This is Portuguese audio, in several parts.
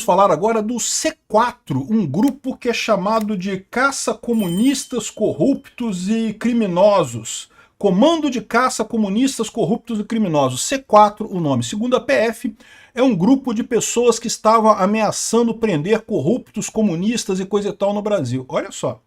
Falar agora do C4, um grupo que é chamado de Caça Comunistas Corruptos e Criminosos. Comando de Caça Comunistas Corruptos e Criminosos, C4 o nome. Segundo a PF, é um grupo de pessoas que estavam ameaçando prender corruptos, comunistas e coisa e tal no Brasil. Olha só,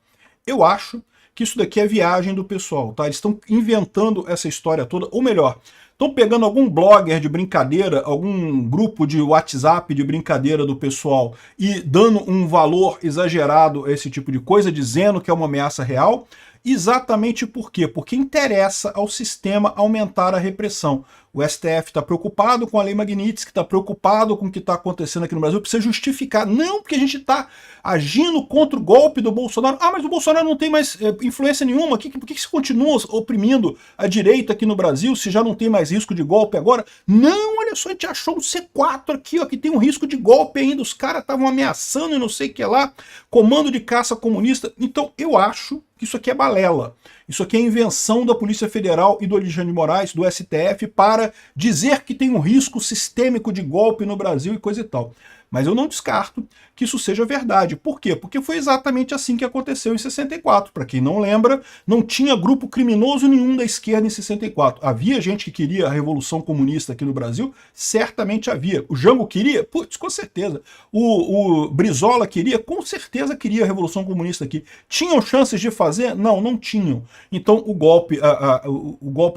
eu acho que isso daqui é viagem do pessoal, tá? Eles estão inventando essa história toda, ou melhor, estão pegando algum blogger de brincadeira, algum grupo de WhatsApp de brincadeira do pessoal e dando um valor exagerado a esse tipo de coisa, dizendo que é uma ameaça real. Exatamente por quê? Porque interessa ao sistema aumentar a repressão. O STF está preocupado com a Lei Magnitsky, está preocupado com o que está acontecendo aqui no Brasil, precisa justificar. Não, porque a gente está agindo contra o golpe do Bolsonaro. Ah, mas o Bolsonaro não tem mais influência nenhuma. Por que se continua oprimindo a direita aqui no Brasil, se já não tem mais risco de golpe agora? Não, olha só, a gente achou um C4 aqui, ó, que tem um risco de golpe ainda. Os caras estavam ameaçando e não sei o que lá. Comando de caça comunista. Então, eu acho que isso aqui é balela. Isso aqui é invenção da Polícia Federal e do Alexandre de Moraes, do STF, para dizer que tem um risco sistêmico de golpe no Brasil e coisa e tal. Mas eu não descarto que isso seja verdade. Por quê? Porque foi exatamente assim que aconteceu em 64. Para quem não lembra, não tinha grupo criminoso nenhum da esquerda em 64. Havia gente que queria a Revolução Comunista aqui no Brasil? Certamente havia. O Jango queria? Putz, com certeza. O Brizola queria? Com certeza queria a Revolução Comunista aqui. Tinham chances de fazer? Não, não tinham. Então o golpe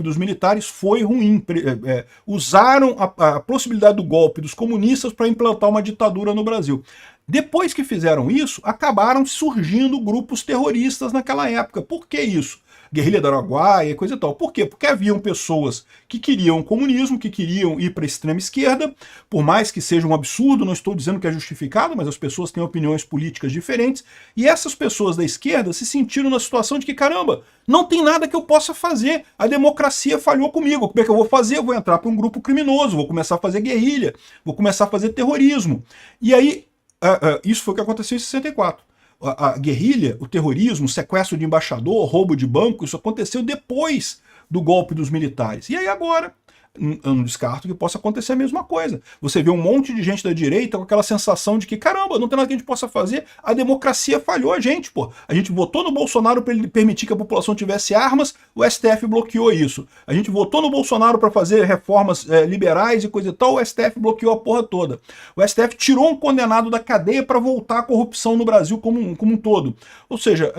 dos militares foi ruim. Usaram a possibilidade do golpe dos comunistas para implantar uma ditadura no Brasil. Depois que fizeram isso, acabaram surgindo grupos terroristas naquela época. Por que isso? Guerrilha do Araguaia e coisa e tal. Por quê? Porque haviam pessoas que queriam o comunismo, que queriam ir para a extrema esquerda, por mais que seja um absurdo, não estou dizendo que é justificado, mas as pessoas têm opiniões políticas diferentes, e essas pessoas da esquerda se sentiram na situação de que, caramba, não tem nada que eu possa fazer, a democracia falhou comigo, como é que eu vou fazer? Eu vou entrar para um grupo criminoso, vou começar a fazer guerrilha, vou começar a fazer terrorismo. E aí, isso foi o que aconteceu em 64. A guerrilha, o terrorismo, o sequestro de embaixador, roubo de banco, isso aconteceu depois do golpe dos militares. E aí agora, eu não descarto que possa acontecer a mesma coisa. Você vê um monte de gente da direita com aquela sensação de que, caramba, não tem nada que a gente possa fazer, a democracia falhou a gente, pô. A gente votou no Bolsonaro para ele permitir que a população tivesse armas, o STF bloqueou isso. A gente votou no Bolsonaro para fazer reformas liberais e coisa e tal, o STF bloqueou a porra toda. O STF tirou um condenado da cadeia para voltar a corrupção no Brasil como um todo. Ou seja,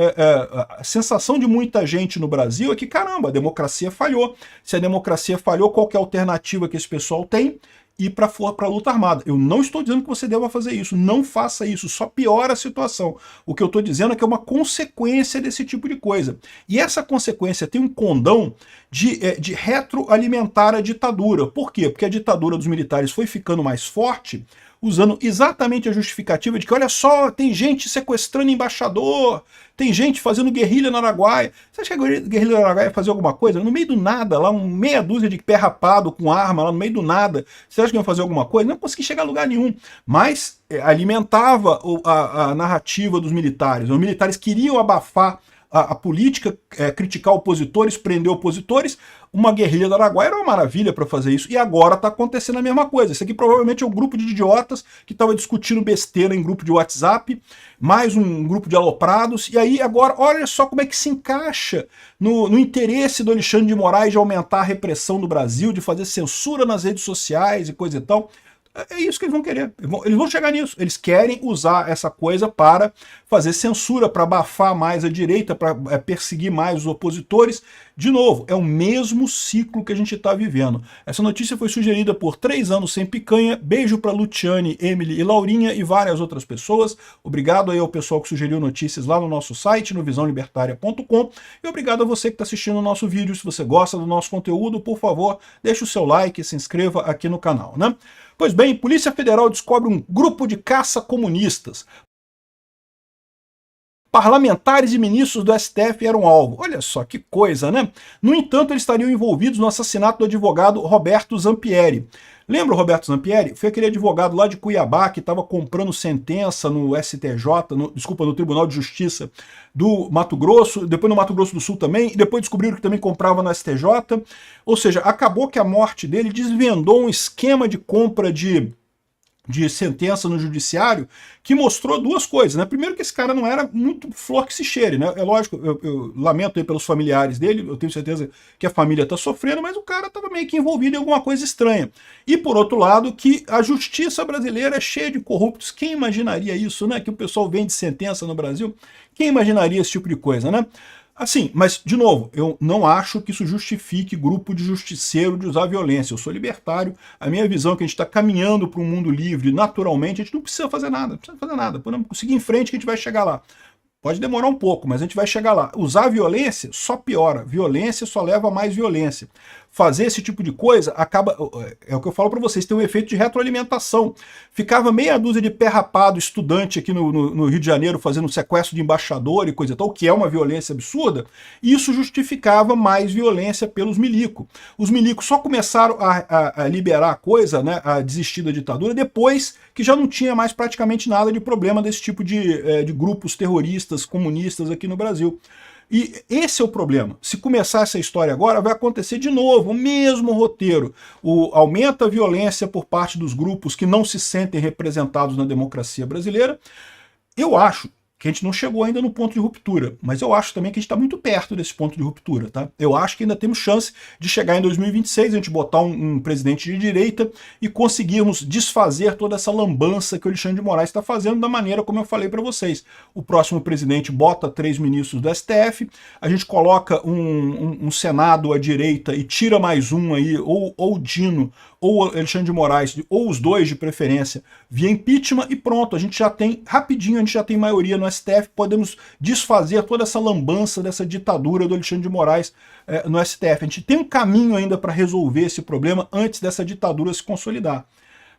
a sensação de muita gente no Brasil é que, caramba, a democracia falhou. Se a democracia falhou, qual que é a alternativa que esse pessoal tem? Ir para a luta armada. Eu não estou dizendo que você deva fazer isso, não faça isso, só piora a situação. O que eu estou dizendo é que é uma consequência desse tipo de coisa. E essa consequência tem um condão de retroalimentar a ditadura. Por quê? Porque a ditadura dos militares foi ficando mais forte, usando exatamente a justificativa de que, olha só, tem gente sequestrando embaixador, tem gente fazendo guerrilha no Araguaia. Você acha que a guerrilha no Araguaia ia fazer alguma coisa? No meio do nada, lá meia dúzia de pé rapado com arma, lá no meio do nada. Você acha que ia fazer alguma coisa? Não consegui chegar a lugar nenhum. Mas alimentava a narrativa dos militares. Os militares queriam abafar a política, criticar opositores, prender opositores. Uma guerrilha do Araguaia era uma maravilha para fazer isso, e agora está acontecendo a mesma coisa. Isso aqui provavelmente é um grupo de idiotas que estava discutindo besteira em grupo de WhatsApp, mais um grupo de aloprados, e aí agora, olha só como é que se encaixa no interesse do Alexandre de Moraes de aumentar a repressão no Brasil, de fazer censura nas redes sociais e coisa e tal. É isso que eles vão querer. Eles vão chegar nisso. Eles querem usar essa coisa para fazer censura, para abafar mais a direita, para perseguir mais os opositores. De novo, é o mesmo ciclo que a gente está vivendo. Essa notícia foi sugerida por 3 anos sem picanha. Beijo para Luciane, Emily e Laurinha e várias outras pessoas. Obrigado aí ao pessoal que sugeriu notícias lá no nosso site, no visãolibertaria.com. E obrigado a você que está assistindo o nosso vídeo. Se você gosta do nosso conteúdo, por favor, deixe o seu like e se inscreva aqui no canal, né? Pois bem, Polícia Federal descobre um grupo de caça comunistas. Parlamentares e ministros do STF eram alvo. Olha só que coisa, né? No entanto, eles estariam envolvidos no assassinato do advogado Roberto Zampieri. Lembra o Roberto Zampieri? Foi aquele advogado lá de Cuiabá que estava comprando sentença no STJ, no Tribunal de Justiça do Mato Grosso, depois no Mato Grosso do Sul também, e depois descobriram que também comprava no STJ. Ou seja, acabou que a morte dele desvendou um esquema de compra de de sentença no judiciário, que mostrou duas coisas, né? Primeiro que esse cara não era muito flor que se cheire, né? É lógico, eu lamento aí pelos familiares dele, eu tenho certeza que a família está sofrendo, mas o cara estava meio que envolvido em alguma coisa estranha. E por outro lado, que a justiça brasileira é cheia de corruptos. Quem imaginaria isso, né? Que o pessoal vende sentença no Brasil? Quem imaginaria esse tipo de coisa, né? Assim, mas, de novo, eu não acho que isso justifique grupo de justiceiro de usar violência. Eu sou libertário, a minha visão é que a gente está caminhando para um mundo livre naturalmente, a gente não precisa fazer nada, não precisa fazer nada. Podemos seguir em frente que a gente vai chegar lá. Pode demorar um pouco, mas a gente vai chegar lá. Usar violência só piora. Violência só leva a mais violência. Fazer esse tipo de coisa acaba... É o que eu falo para vocês, tem um efeito de retroalimentação. Ficava meia dúzia de pé rapado estudante aqui no Rio de Janeiro fazendo sequestro de embaixador e coisa e tal, que é uma violência absurda, e isso justificava mais violência pelos milicos. Os milicos só começaram a liberar a coisa, né, a desistir da ditadura, depois que já não tinha mais praticamente nada de problema desse tipo de grupos terroristas, comunistas aqui no Brasil. E esse é o problema. Se começar essa história agora, vai acontecer de novo, o mesmo roteiro. Aumenta a violência por parte dos grupos que não se sentem representados na democracia brasileira. Eu acho que a gente não chegou ainda no ponto de ruptura, mas eu acho também que a gente está muito perto desse ponto de ruptura, tá? Eu acho que ainda temos chance de chegar em 2026, a gente botar um presidente de direita e conseguirmos desfazer toda essa lambança que o Alexandre de Moraes está fazendo da maneira como eu falei para vocês. O próximo presidente bota 3 ministros do STF, a gente coloca um Senado à direita e tira mais um aí, ou o Dino, ou Alexandre de Moraes, ou os dois de preferência, via impeachment, e pronto, a gente já tem, rapidinho, a gente já tem maioria no STF, podemos desfazer toda essa lambança dessa ditadura do Alexandre de Moraes no STF. A gente tem um caminho ainda para resolver esse problema antes dessa ditadura se consolidar.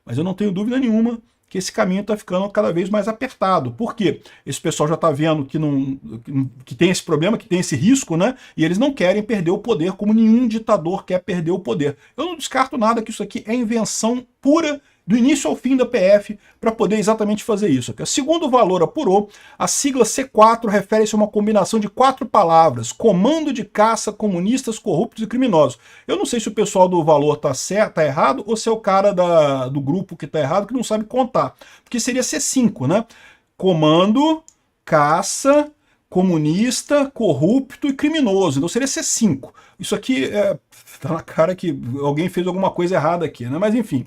Mas eu não tenho dúvida nenhuma que esse caminho está ficando cada vez mais apertado. Por quê? Esse pessoal já está vendo que tem esse problema, que tem esse risco, né? E eles não querem perder o poder, como nenhum ditador quer perder o poder. Eu não descarto nada que isso aqui é invenção pura do início ao fim da PF para poder exatamente fazer isso. Segundo o Valor Apurou, a sigla C4 refere-se a uma combinação de 4 palavras: comando de caça, comunistas, corruptos e criminosos. Eu não sei se o pessoal do Valor tá certo, tá errado, ou se é o cara do grupo que tá errado, que não sabe contar. Porque seria C5, né? Comando, caça, comunista, corrupto e criminoso. Então seria C5. Isso aqui tá na cara que alguém fez alguma coisa errada aqui, né? Mas enfim.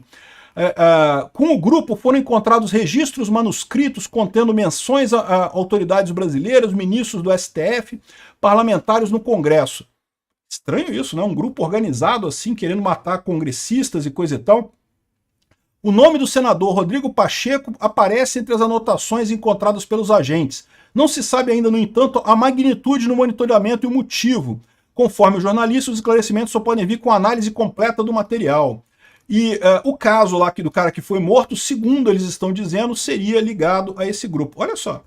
Com o grupo foram encontrados registros manuscritos contendo menções a autoridades brasileiras, ministros do STF, parlamentares no Congresso. Estranho isso, né? Um grupo organizado assim, querendo matar congressistas e coisa e tal. O nome do senador Rodrigo Pacheco aparece entre as anotações encontradas pelos agentes. Não se sabe ainda, no entanto, a magnitude no monitoramento e o motivo. Conforme os jornalistas, os esclarecimentos só podem vir com a análise completa do material. E o caso lá do cara que foi morto, segundo eles estão dizendo, seria ligado a esse grupo. Olha só,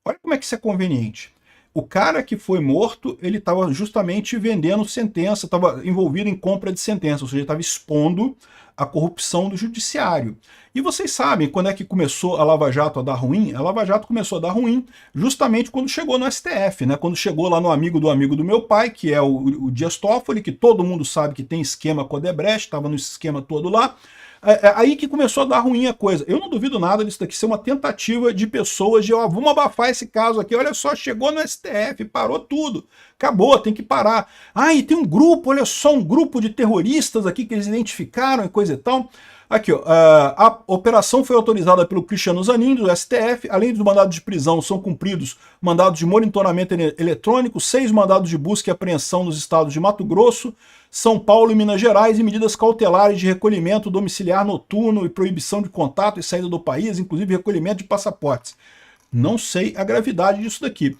olha como é que isso é conveniente. O cara que foi morto, ele estava justamente vendendo sentença, estava envolvido em compra de sentença, ou seja, estava expondo a corrupção do judiciário. E vocês sabem quando é que começou a Lava Jato a dar ruim? A Lava Jato começou a dar ruim justamente quando chegou no STF, né? Quando chegou lá no amigo do meu pai, que é o Dias Toffoli, que todo mundo sabe que tem esquema com a Odebrecht, estava no esquema todo lá. Aí que começou a dar ruim a coisa. Eu não duvido nada disso daqui ser uma tentativa de pessoas de, vamos abafar esse caso aqui, olha só, chegou no STF, parou tudo, acabou, tem que parar. E tem um grupo, olha só, um grupo de terroristas aqui que eles identificaram e coisa e tal. Aqui, ó, a operação foi autorizada pelo Cristiano Zanin, do STF. Além dos mandados de prisão, são cumpridos mandados de monitoramento eletrônico, 6 mandados de busca e apreensão nos estados de Mato Grosso, São Paulo e Minas Gerais, e medidas cautelares de recolhimento domiciliar noturno e proibição de contato e saída do país, inclusive recolhimento de passaportes. Não sei a gravidade disso daqui.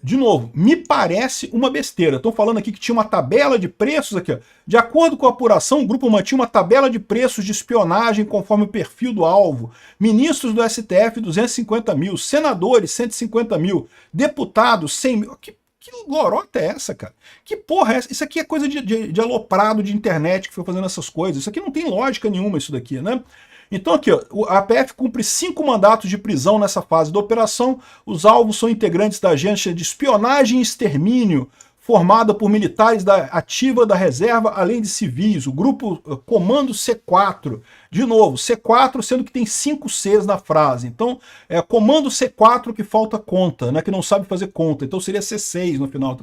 De novo, me parece uma besteira. Estão falando aqui que tinha uma tabela de preços aqui. Ó. De acordo com a apuração, o grupo mantinha uma tabela de preços de espionagem conforme o perfil do alvo. Ministros do STF, 250 mil. Senadores, 150 mil. Deputados, 100 mil. Que lorota é essa, cara? Que porra é essa? Isso aqui é coisa de aloprado de internet que foi fazendo essas coisas. Isso aqui não tem lógica nenhuma, isso daqui, né? Então aqui, ó, a APF cumpre 5 mandatos de prisão nessa fase da operação. Os alvos são integrantes da agência de espionagem e extermínio, formada por militares da ativa, da reserva, além de civis. O grupo Comando C4. De novo, C4, sendo que tem 5 Cs na frase. Então, é Comando C4 que falta conta, né, que não sabe fazer conta. Então seria C6 no final.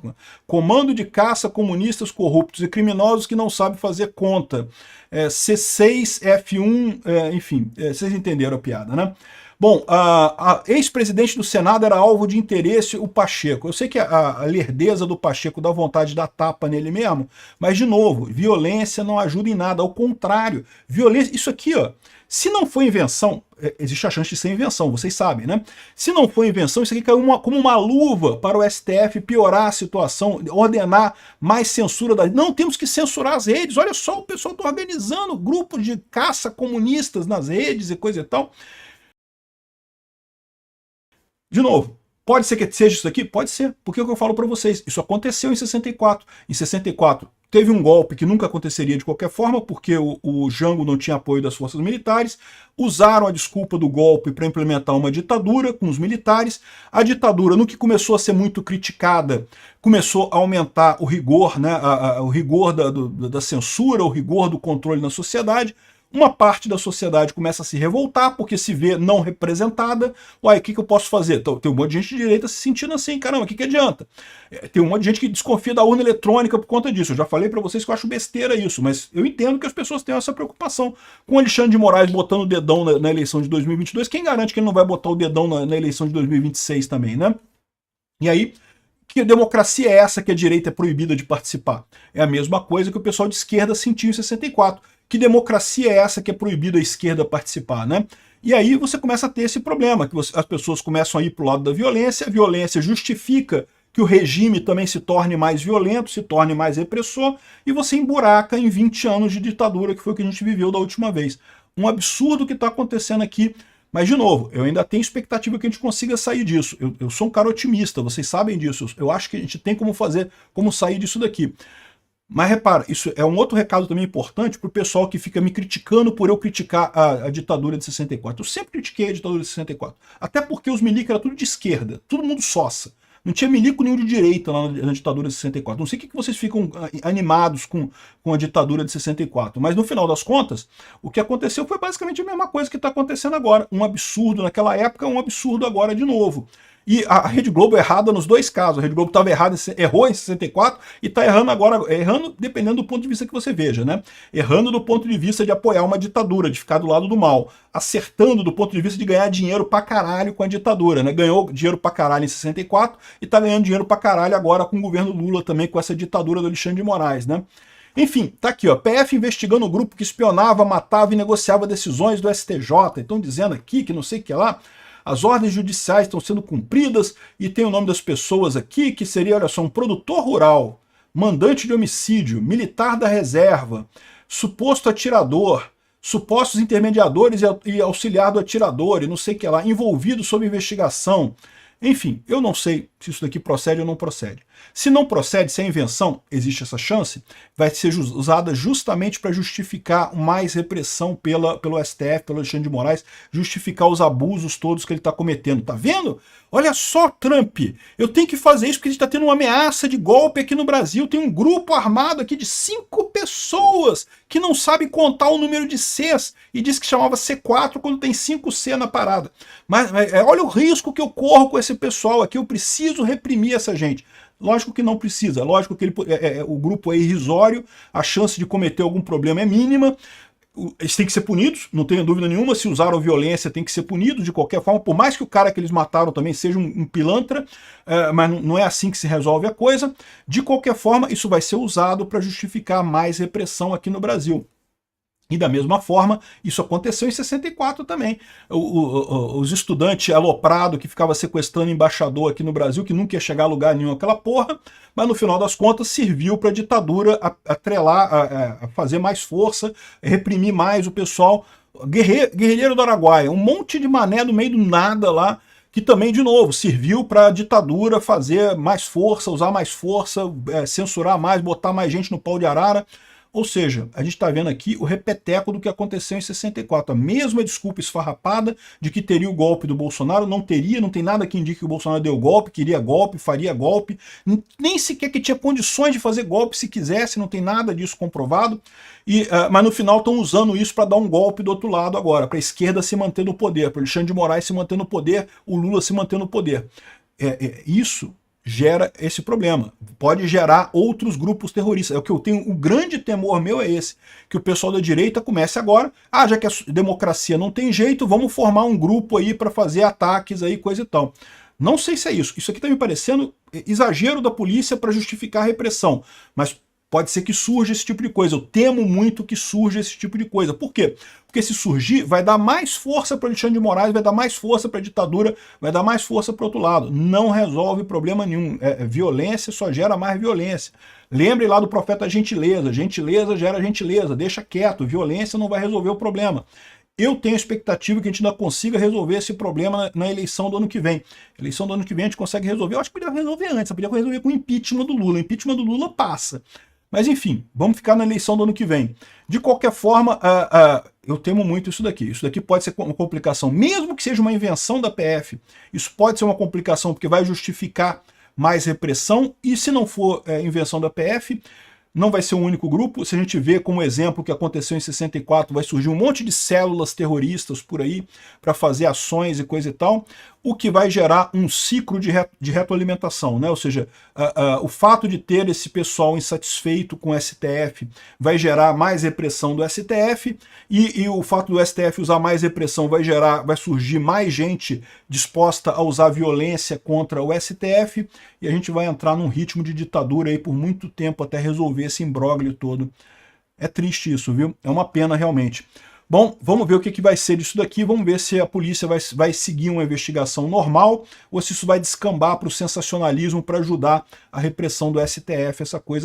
Comando de caça comunistas corruptos e criminosos que não sabe fazer conta. C6, F1, enfim, vocês entenderam a piada, né? Bom, a ex-presidente do Senado era alvo de interesse, o Pacheco. Eu sei que a lerdeza do Pacheco dá vontade de dar tapa nele mesmo, mas, de novo, violência não ajuda em nada, ao contrário. Violência, isso aqui, ó, se não foi invenção, existe a chance de ser invenção, vocês sabem, né? Se não foi invenção, isso aqui caiu como uma luva para o STF piorar a situação, ordenar mais censura. Não, temos que censurar as redes. Olha só, o pessoal está organizando grupos de caça comunistas nas redes e coisa e tal. De novo, pode ser que seja isso aqui? Pode ser, porque é o que eu falo para vocês, isso aconteceu em 64. Em 64 teve um golpe que nunca aconteceria de qualquer forma, porque o Jango não tinha apoio das forças militares, usaram a desculpa do golpe para implementar uma ditadura com os militares. A ditadura, no que começou a ser muito criticada, começou a aumentar o rigor, né, o rigor da censura, o rigor do controle na sociedade. Uma parte da sociedade começa a se revoltar porque se vê não representada. Uai, o que eu posso fazer? Tem um monte de gente de direita se sentindo assim, caramba, o que adianta? Tem um monte de gente que desconfia da urna eletrônica por conta disso. Eu já falei para vocês que eu acho besteira isso, mas eu entendo que as pessoas têm essa preocupação. Com o Alexandre de Moraes botando o dedão na eleição de 2022, quem garante que ele não vai botar o dedão na eleição de 2026 também, né? E aí, que democracia é essa que a direita é proibida de participar? É a mesma coisa que o pessoal de esquerda sentiu em 64. Que democracia é essa que é proibida a esquerda participar, né? E aí você começa a ter esse problema, que as pessoas começam a ir para o lado da violência, a violência justifica que o regime também se torne mais violento, se torne mais repressor, e você emburaca em 20 anos de ditadura, que foi o que a gente viveu da última vez. Um absurdo que está acontecendo aqui, mas, de novo, eu ainda tenho expectativa que a gente consiga sair disso. Eu sou um cara otimista, vocês sabem disso. Eu acho que a gente tem como sair disso daqui. Mas repara, isso é um outro recado também importante para o pessoal que fica me criticando por eu criticar a ditadura de 64. Eu sempre critiquei a ditadura de 64. Até porque os milicos eram tudo de esquerda, todo mundo sossa. Não tinha milico nenhum de direita lá na ditadura de 64. Não sei o que vocês ficam animados com a ditadura de 64. Mas no final das contas, o que aconteceu foi basicamente a mesma coisa que está acontecendo agora. Um absurdo naquela época, um absurdo agora de novo. E a Rede Globo errada nos dois casos. A Rede Globo estava errada, errou em 64 e está errando agora, errando dependendo do ponto de vista que você veja, né? Errando do ponto de vista de apoiar uma ditadura, de ficar do lado do mal. Acertando do ponto de vista de ganhar dinheiro pra caralho com a ditadura, né? Ganhou dinheiro pra caralho em 64 e está ganhando dinheiro pra caralho agora com o governo Lula também, com essa ditadura do Alexandre de Moraes, né? Enfim, tá aqui, ó, PF investigando o grupo que espionava, matava e negociava decisões do STJ. Estão dizendo aqui que não sei o que lá. As ordens judiciais estão sendo cumpridas e tem o nome das pessoas aqui, que seria, olha só, um produtor rural, mandante de homicídio, militar da reserva, suposto atirador, supostos intermediadores e auxiliar do atirador e não sei o que lá, envolvido sob investigação. Enfim, eu não sei se isso daqui procede ou não procede. Se não procede, se é invenção, existe essa chance, vai ser usada justamente para justificar mais repressão pelo STF, pelo Alexandre de Moraes, justificar os abusos todos que ele está cometendo. Tá vendo? Olha só, Trump, eu tenho que fazer isso porque a gente está tendo uma ameaça de golpe aqui no Brasil. Tem um grupo armado aqui de 5 pessoas que não sabe contar o número de Cs e diz que chamava C4 quando tem 5C na parada. Mas olha o risco que eu corro com esse pessoal aqui, eu preciso reprimir essa gente. Lógico que não precisa, lógico que o grupo é irrisório, a chance de cometer algum problema é mínima, eles têm que ser punidos, não tenho dúvida nenhuma, se usaram violência tem que ser punidos de qualquer forma, por mais que o cara que eles mataram também seja um pilantra, mas não é assim que se resolve a coisa. De qualquer forma, isso vai ser usado para justificar mais repressão aqui no Brasil. E da mesma forma, isso aconteceu em 64 também. Os estudantes aloprados que ficava sequestrando embaixador aqui no Brasil, que nunca ia chegar a lugar nenhum aquela porra, mas no final das contas serviu para a ditadura atrelar, a fazer mais força, reprimir mais o pessoal. Guerrilheiro do Araguaia, um monte de mané no meio do nada lá, que também, de novo, serviu para a ditadura fazer mais força, usar mais força, censurar mais, botar mais gente no pau de arara. Ou seja, a gente está vendo aqui o repeteco do que aconteceu em 64. A mesma desculpa esfarrapada de que teria o golpe do Bolsonaro, não teria, não tem nada que indique que o Bolsonaro deu golpe, queria golpe, faria golpe, nem sequer que tinha condições de fazer golpe se quisesse, não tem nada disso comprovado. Mas no final estão usando isso para dar um golpe do outro lado agora, para a esquerda se manter no poder, para o Alexandre de Moraes se manter no poder, o Lula se manter no poder. Isso gera esse problema, pode gerar outros grupos terroristas. É o que eu tenho, o grande temor meu é esse, que o pessoal da direita comece agora, já que a democracia não tem jeito, vamos formar um grupo aí para fazer ataques aí, coisa e tal. Não sei se é isso, isso aqui está me parecendo exagero da polícia para justificar a repressão, mas pode ser que surja esse tipo de coisa. Eu temo muito que surja esse tipo de coisa. Por quê? Porque se surgir, vai dar mais força para Alexandre de Moraes, vai dar mais força para a ditadura, vai dar mais força para o outro lado. Não resolve problema nenhum. Violência só gera mais violência. Lembre lá do profeta gentileza. Gentileza gera gentileza. Deixa quieto. Violência não vai resolver o problema. Eu tenho expectativa que a gente ainda consiga resolver esse problema na eleição do ano que vem. Eleição do ano que vem a gente consegue resolver. Eu acho que podia resolver antes. Podia resolver com o impeachment do Lula. O impeachment do Lula passa. Mas enfim, vamos ficar na eleição do ano que vem. De qualquer forma, eu temo muito isso daqui. Isso daqui pode ser uma complicação, mesmo que seja uma invenção da PF. Isso pode ser uma complicação porque vai justificar mais repressão. E se não for invenção da PF, não vai ser um único grupo. Se a gente vê como exemplo o que aconteceu em 64, vai surgir um monte de células terroristas por aí para fazer ações e coisa e tal, o que vai gerar um ciclo de retroalimentação, né? Ou seja, o fato de ter esse pessoal insatisfeito com o STF vai gerar mais repressão do STF, e o fato do STF usar mais repressão vai surgir mais gente disposta a usar violência contra o STF, e a gente vai entrar num ritmo de ditadura aí por muito tempo até resolver esse imbróglio todo. É triste isso, viu? É uma pena realmente. Bom, vamos ver o que vai ser disso daqui, vamos ver se a polícia vai seguir uma investigação normal ou se isso vai descambar para o sensacionalismo para ajudar a repressão do STF, essa coisa